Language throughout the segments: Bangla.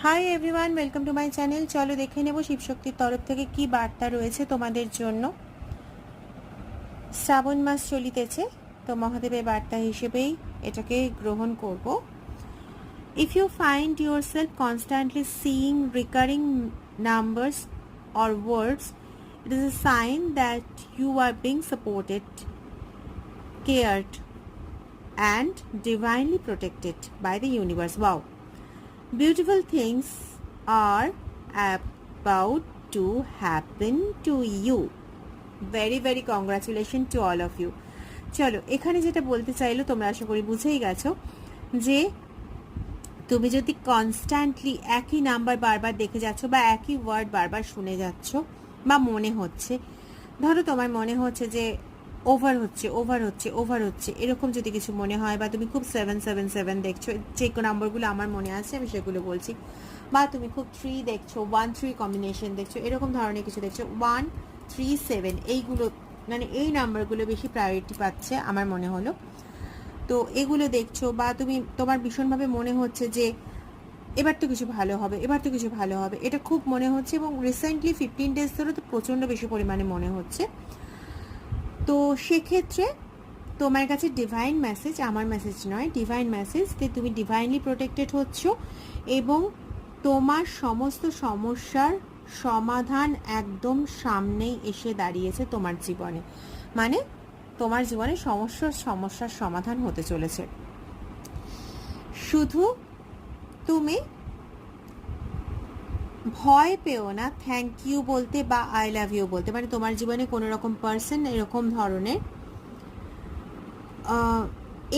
Hi everyone, welcome to my channel. চলো দেখে নেব শিবশক্তির তরফ থেকে কি বার্তা রয়েছে তোমাদের জন্য। শ্রাবণ মাস চলিতেছে, তো মহাদেবের বার্তা হিসেবেই এটাকে গ্রহণ করব। If you find yourself constantly seeing recurring numbers or words, it is a sign that you are being supported, cared and divinely protected by the universe. Wow, beautiful things are about to happen to you. Very very congratulations to all of you. চলো, এখানে যেটা বলতে চাইলো তোমরা আশা করি বুঝেই গেছো যে তুমি যদি কনস্ট্যান্টলি একই নাম্বার বারবার দেখে যাচ্ছ বা একই ওয়ার্ড বারবার শুনে যাচ্ছ বা মনে হচ্ছে, ধরো তোমার মনে হচ্ছে যে ওভার হচ্ছে এরকম যদি কিছু মনে হয়, বা তুমি খুব 777 দেখছো, যে নাম্বারগুলো আমার মনে আছে আমি সেগুলো বলছি, বা তুমি খুব 3 দেখছো, 1-3 কম্বিনেশন দেখছো, এরকম ধরনের কিছু দেখছো, 1-3-7 এইগুলো মানে এই নাম্বারগুলো বেশি প্রায়োরিটি পাচ্ছে আমার মনে হলো। তো এগুলো দেখছো বা তোমার ভীষণভাবে মনে হচ্ছে যে এবার তো কিছু ভালো হবে, এটা খুব মনে হচ্ছে, এবং রিসেন্টলি 15 ডেজ ধরে তো প্রচণ্ড বেশি পরিমাণে মনে হচ্ছে। তো সেক্ষেত্রে তোমার কাছে ডিভাইন মেসেজ, আমার মেসেজ নয়, ডিভাইন মেসেজ যে তুমি ডিভাইনলি প্রোটেক্টেড হচ্ছ এবং তোমার সমস্ত সমস্যার সমাধান একদম সামনেই এসে দাঁড়িয়েছে তোমার জীবনে। মানে তোমার জীবনে সমস্যার সমাধান হতে চলেছে। শুধু তুমি ভয় পেও না থ্যাংক ইউ বলতে বা আই লাভ ইউ বলতে। মানে তোমার জীবনে কোনো রকম পার্সন এরকম ধরনের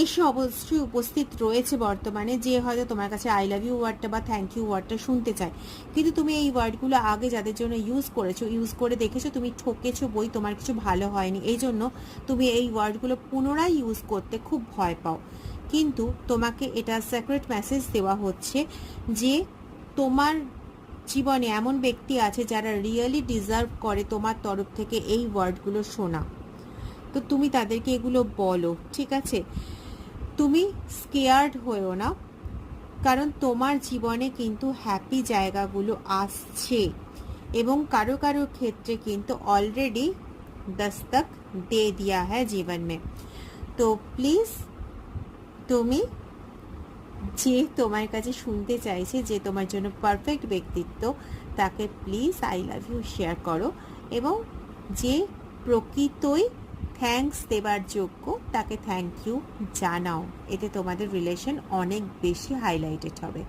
এসে অবশ্যই উপস্থিত রয়েছে বর্তমানে, যে হয়তো তোমার কাছে আই লাভ ইউ ওয়ার্ডটা বা থ্যাংক ইউ ওয়ার্ডটা শুনতে চায়, কিন্তু তুমি এই ওয়ার্ডগুলো আগে যাদের জন্য ইউজ করে দেখেছো, তুমি ঠকেছো বই, তোমার কিছু ভালো হয়নি, এই জন্য তুমি এই ওয়ার্ডগুলো পুনরায় ইউজ করতে খুব ভয় পাও। কিন্তু তোমাকে এটা সিক্রেট মেসেজ দেওয়া হচ্ছে যে তোমার জীবনে এমন ব্যক্তি আছে যারা রিয়েলি ডিজার্ভ করে তোমার তরফ থেকে এই ওয়ার্ডগুলো শোনা। তো তুমি তাদেরকে এগুলো বলো, ঠিক আছে? তুমি স্কেয়ার্ড হয়েও না, কারণ তোমার জীবনে কিন্তু হ্যাপি জায়গাগুলো আসছে, এবং কারো কারো ক্ষেত্রে কিন্তু অলরেডি দস্তক দে দিয়া হ্যায় জীবন মে। তো প্লিজ তুমি যে তোমার কাছে শুনতে চাইছে, যে তোমার জন্য পারফেক্ট ব্যক্তিত্ব, তাকে please I love you share করো, এবং যে প্রকৃতই থ্যাঙ্কস দেবার যোগ্য তাকে থ্যাংক ইউ জানাও। এতে তোমাদের রিলেশন অনেক বেশি হাইলাইটেড হবে।